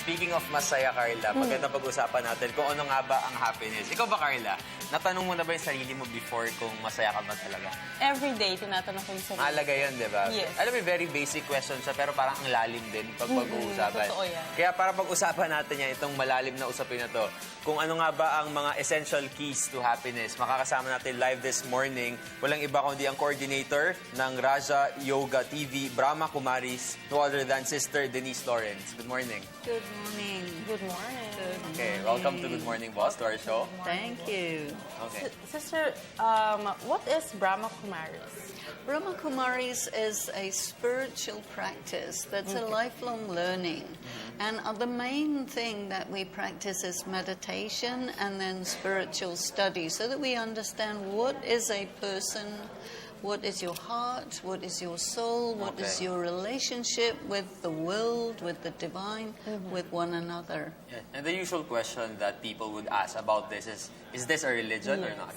speaking of masaya, Karla, maganda pag-usapan natin kung ano nga ba ang happiness. Ikaw ba, Karla? Natanong mo na ba yung sarili mo before kung masaya ka ba talaga? Every day, tinatanong ko yung sarili. Mahalaga yun, di ba? Yes. Alam mo, very basic question siya, pero parang ang lalim din pag pag-uusapan. Totoo yan. Kaya para pag-usapan natin yan, itong malalim na usapin na to, kung ano nga ba ang mga essential keys to happiness. Makakasama natin live this morning. Walang iba kundi ang coordinator ng Raja Yoga TV, Brahma Kumaris, no other than Sister Denise Lawrence. Good morning. Good morning. Good morning. Okay, welcome to Good Morning, Boss, to our show. Thank you. Okay. Sister, what is Brahma Kumaris? Brahma Kumaris is a spiritual practice that's a lifelong learning. And the main thing that we practice is meditation and then spiritual study so that we understand what is a person, what is your heart, what is your soul, what is your relationship with the world, with the divine, with one another. Yeah. And the usual question that people would ask about this is this a religion or not?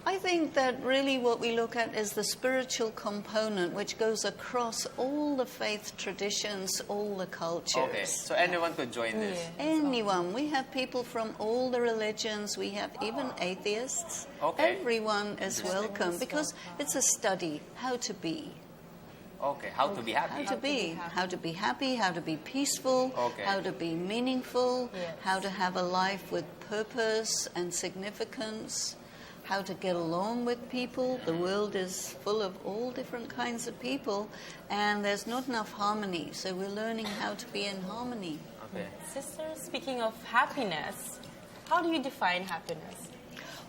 I think that really what we look at is the spiritual component which goes across all the faith traditions, all the cultures. Okay, so anyone could join this? Anyone. We have people from all the religions. We have even atheists. Okay. Everyone is welcome because it's a study, how to be. Okay, how to be happy. How to be happy, how to be peaceful, how to be meaningful, how to have a life with purpose and significance, how to get along with people. The world is full of all different kinds of people, and there's not enough harmony, so we're learning how to be in harmony. Okay. Sister, speaking of happiness, how do you define happiness?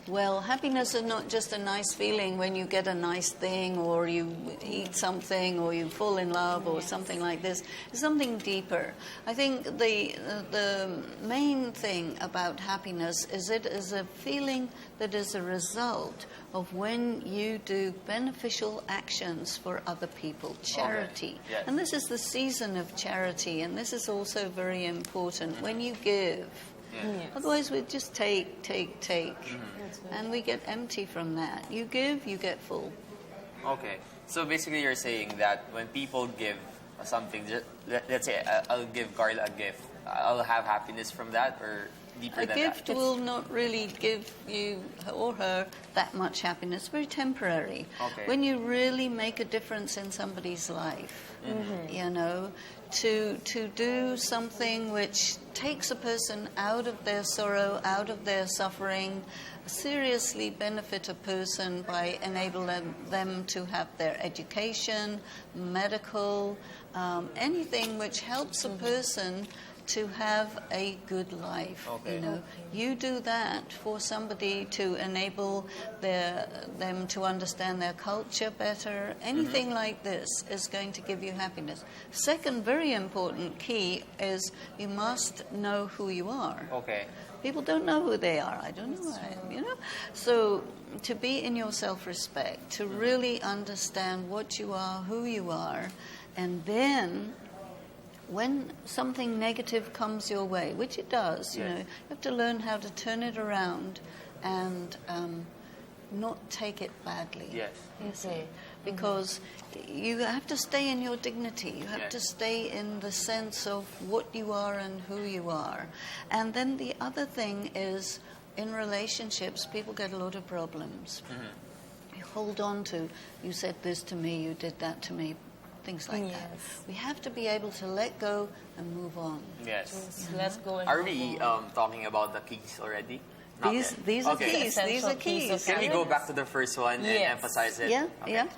Well, happiness is not just a nice feeling when you get a nice thing or you eat something or you fall in love or something like this. It's something deeper. I think the main thing about happiness is it is a feeling that is a result of when you do beneficial actions for other people, charity. Okay. Yes. And this is the season of charity, and this is also very important. When you give, otherwise we just take. And we get empty from that. You give, you get full. Okay. So basically you're saying that when people give something, let's say I'll give Karla a gift, I'll have happiness from that, or deeper than that? A gift will not really give you or her that much happiness. Very temporary. Okay. When you really make a difference in somebody's life, you know, to do something which takes a person out of their sorrow, out of their suffering, seriously benefit a person by enabling them to have their education, medical, anything which helps a person to have a good life. You know, you do that for somebody to enable them to understand their culture better. Anything like this is going to give you happiness. Second, very important key is you must know who you are. Okay. People don't know who they are. I don't know who I am, you know? So to be in your self-respect, to really understand what you are, who you are, and then when something negative comes your way, which it does, you know, you have to learn how to turn it around and not take it badly. Yes. You see, because you have to stay in your dignity. You have to stay in the sense of what you are and who you are. And then the other thing is, in relationships, people get a lot of problems. You hold on to, you said this to me, you did that to me, things like that. We have to be able to let go and move on. Yes. Let's go and Are we talking about the keys already? These are keys. These are keys. Can we go back to the first one and emphasize it? Yeah, yeah.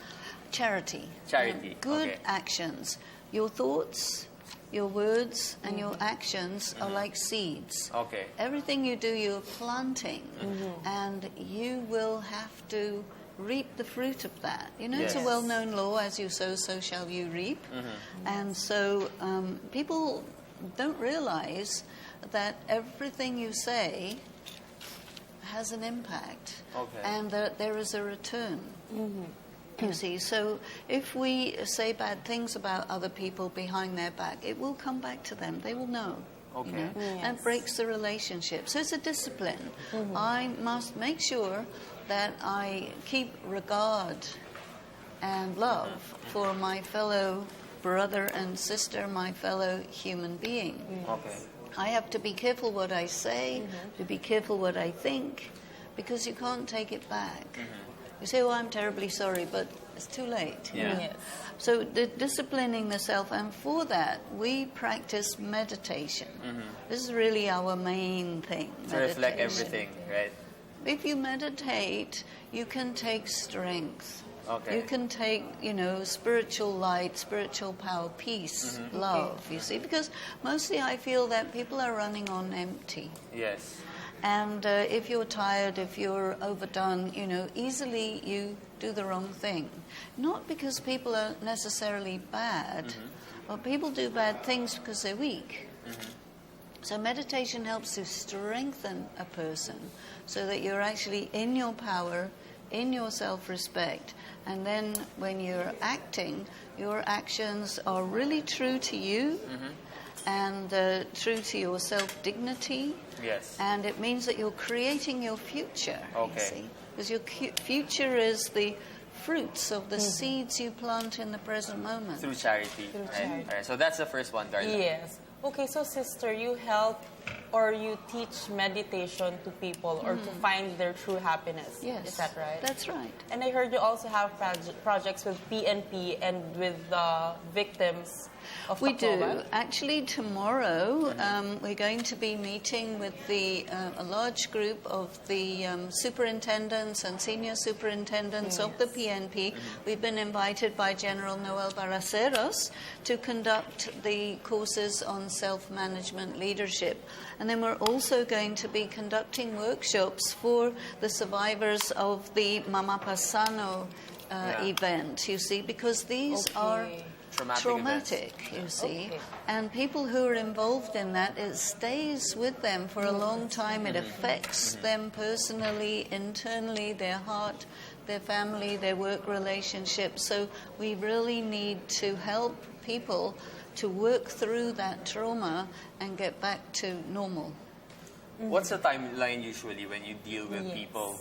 Charity. Charity. Good actions. Your thoughts, your words, and your actions are like seeds. Okay. Everything you do, you're planting, and you will have to reap the fruit of that. You know, it's a well-known law, as you sow, so shall you reap. And so people don't realize that everything you say has an impact, and that there is a return. You see, so if we say bad things about other people behind their back, it will come back to them. They will know. You know, and breaks the relationship. So it's a discipline. I must make sure that I keep regard and love for my fellow brother and sister, my fellow human being. I have to be careful what I say, to be careful what I think, because you can't take it back. You say, oh, I'm terribly sorry, but it's too late. you Yeah. know. Yes. So disciplining the self, and for that, we practice meditation. This is really our main thing. To reflect meditation. everything, right? If you meditate, you can take strength. Okay. You can take, spiritual light, spiritual power, peace, love, you see. Because mostly I feel that people are running on empty. Yes. And if you're tired, if you're overdone, easily you do the wrong thing. Not because people are necessarily bad, but people do bad things because they're weak. So meditation helps to strengthen a person so that you're actually in your power, in your self-respect. And then when you're acting, your actions are really true to you and true to your self-dignity. Yes. And it means that you're creating your future, Okay. you see. Because your future is the fruits of the seeds you plant in the present moment. Through charity. Through right? charity. All right. So that's the first one, Karla. Yes. Okay, so sister, you help or you teach meditation to people or to find their true happiness. Yes. Is that right? That's right. And I heard you also have projects with PNP and with the victims of We do. Tacloban. Actually, tomorrow we're going to be meeting with a large group of the superintendents and senior superintendents of the PNP. We've been invited by General Noel Baraceros to conduct the courses on self-management leadership. And then we're also going to be conducting workshops for the survivors of the Mama Pasano event, you see, because these are traumatic, you see. Okay. And people who are involved in that, it stays with them for a long time. It affects them personally, internally, their heart, their family, their work relationships. So we really need to help people to work through that trauma and get back to normal. What's the timeline usually when you deal with Yes. people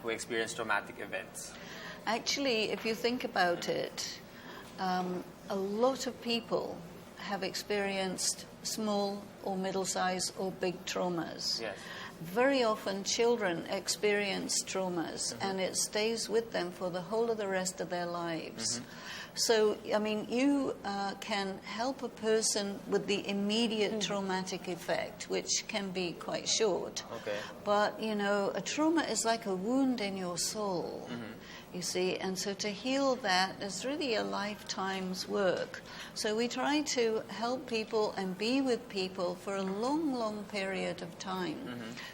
who experience traumatic events? Actually, if you think about it, a lot of people have experienced small or middle-sized or big traumas. Yes. Very often children experience traumas and it stays with them for the whole of the rest of their lives. So, I mean, you can help a person with the immediate traumatic effect, which can be quite short. Okay. But, a trauma is like a wound in your soul, you see, and so to heal that is really a lifetime's work. So we try to help people and be with people for a long, long period of time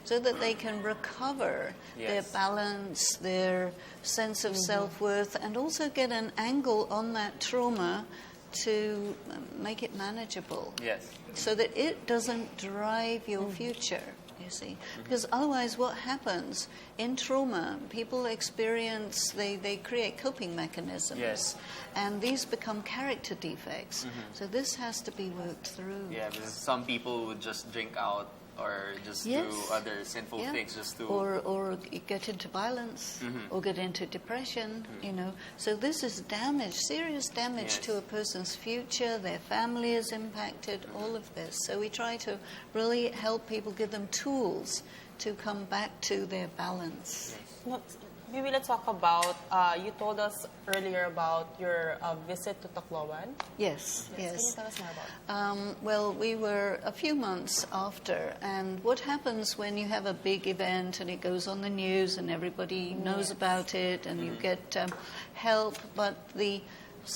so that they can recover their Yes. balance, their sense of self-worth, and also get an angle on that trauma to make it manageable. Yes. So that it doesn't drive your future, you see. Because otherwise what happens in trauma, people experience, they create coping mechanisms. Yes. And these become character defects. So this has to be worked through. Yeah, because some people would just drink out or just Yes. do other sinful Yeah. things just to... Or get into violence, or get into depression, So this is damage, serious damage Yes. to a person's future, their family is impacted, all of this. So we try to really help people, give them tools to come back to their balance. No, maybe let's talk about, you told us earlier about your visit to Tacloban. Yes, Can you yes. tell us more about it? Well, we were a few months after, and what happens when you have a big event and it goes on the news and everybody knows about it and you get help, but the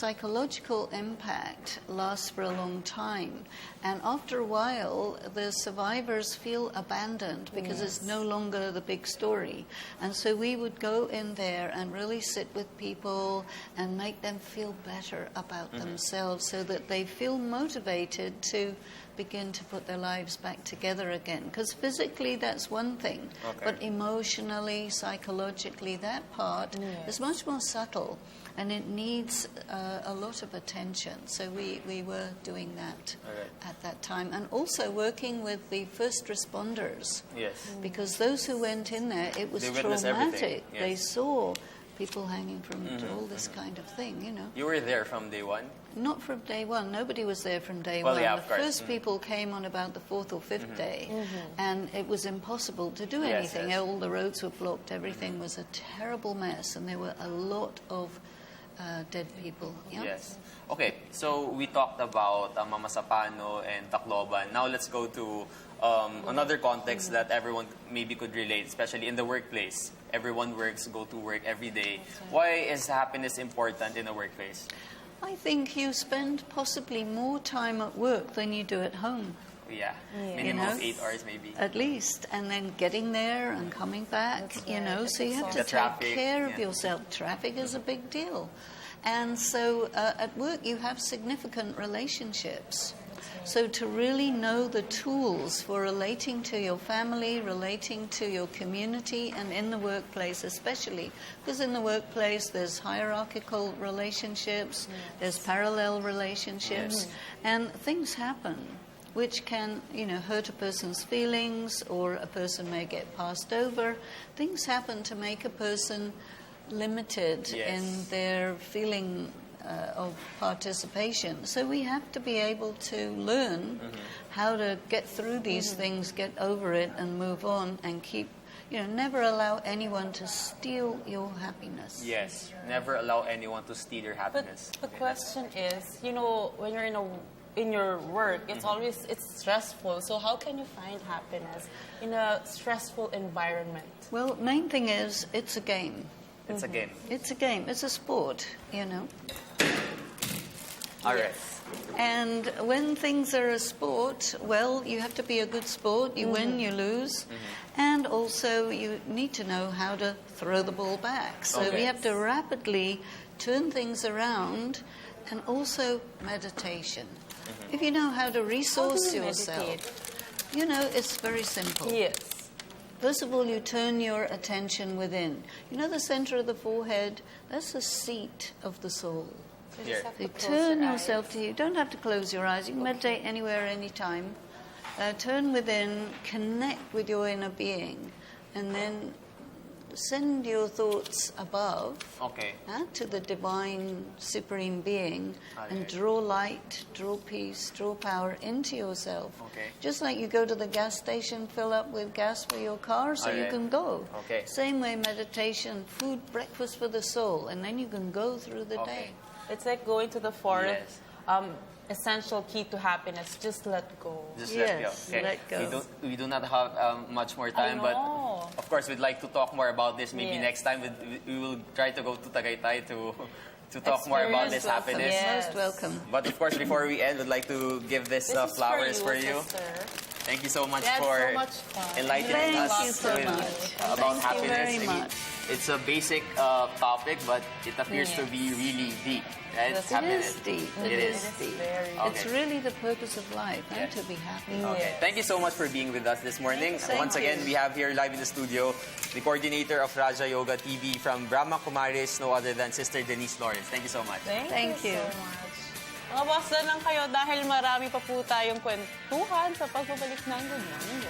psychological impact lasts for a long time. And after a while, the survivors feel abandoned because it's no longer the big story. And so we would go in there and really sit with people and make them feel better about themselves so that they feel motivated to begin to put their lives back together again. Because physically, that's one thing. Okay. But emotionally, psychologically, that part is much more subtle. And it needs a lot of attention. So we were doing that at that time. And also working with the first responders. Yes. Because those who went in there, it was They witnessed everything, traumatic. yes. They saw people hanging from all this kind of thing, you know. You were there from day one? Not from day one. Nobody was there from day Well, one. yeah, The of course. first people came on about the 4th or 5th day, and it was impossible to do Yes, anything. yes. All the roads were blocked. Everything was a terrible mess, and there were a lot of dead people. Yeah? Yes. Okay, so we talked about Mama Sapano and Tacloban. Now let's go to another context that everyone maybe could relate, especially in the workplace. Everyone works, go to work every day. Why is happiness important in a workplace? I think you spend possibly more time at work than you do at home. Yeah, Yeah. minimum You know? of 8 hours maybe. At least, and then getting there and coming back, That's you right. know, so you have to The traffic, take care of yeah. yourself. Traffic is a big deal. And so at work you have significant relationships. So to really know the tools for relating to your family, relating to your community, and in the workplace especially, because in the workplace there's hierarchical relationships, there's parallel relationships, and things happen which can, you know, hurt a person's feelings, or a person may get passed over. Things happen to make a person limited Yes. in their feeling of participation. So we have to be able to learn how to get through these things, get over it, and move on, and keep, you know, never allow anyone to steal your happiness. Yes, never allow anyone to steal your But happiness. the question is, you know, when you're in your work, it's always stressful. So how can you find happiness in a stressful environment? Well, main thing is it's a game. It's a game. It's a game. It's a sport, you know. All right. And when things are a sport, well, you have to be a good sport. You win, you lose. And also you need to know how to throw the ball back. So Okay. we have to rapidly turn things around, and also meditation. If you know how to How do resource you yourself, meditate? you know, it's very simple. Yes. First of all, you turn your attention within. You know the center of the forehead? That's the seat of the soul. So you Here. just have You to close turn your yourself eyes. to you. Don't have to close your eyes. You can meditate anywhere, anytime. Turn within, connect with your inner being, and then send your thoughts above Okay. to the divine supreme being, and Okay. draw light, draw peace, draw power into yourself. Okay. Just like you go to the gas station, fill up with gas for your car so you Alright. can go. Okay. Same way, meditation, food, breakfast for the soul, and then you can go through the Okay. day. It's like going to the forest. Yes. Essential key to happiness, just let go. Just let go. Yes, Okay. let go. We do not have much more time, but know. of course we'd like to talk more about this. Maybe Yes. next time we will try to go to Tagaytay to talk more about this Experience happiness. Yes. Most welcome. But of course, before we end, we'd like to give this This is flowers for you. sister. Thank you so much That's for so much fun. enlightening Thank us you so with, much. about Thank you happiness. very I mean, much. it's a basic topic, but it appears to Yes. be really deep. Right? Yes, It Happiness. is deep. It is. deep. Very Okay. It's really the purpose of life, Yes. to be happy. Okay. Yes. Thank you so much for being with us this morning. Thank Once again, you. we have here live in the studio the coordinator of Raja Yoga TV from Brahma Kumaris, no other than Sister Denise Lawrence. Thank you so much. Thank you. you so much. Mga boss, lang kayo dahil marami pa po tayong kwentuhan sa pagbabalik ng Good Morning.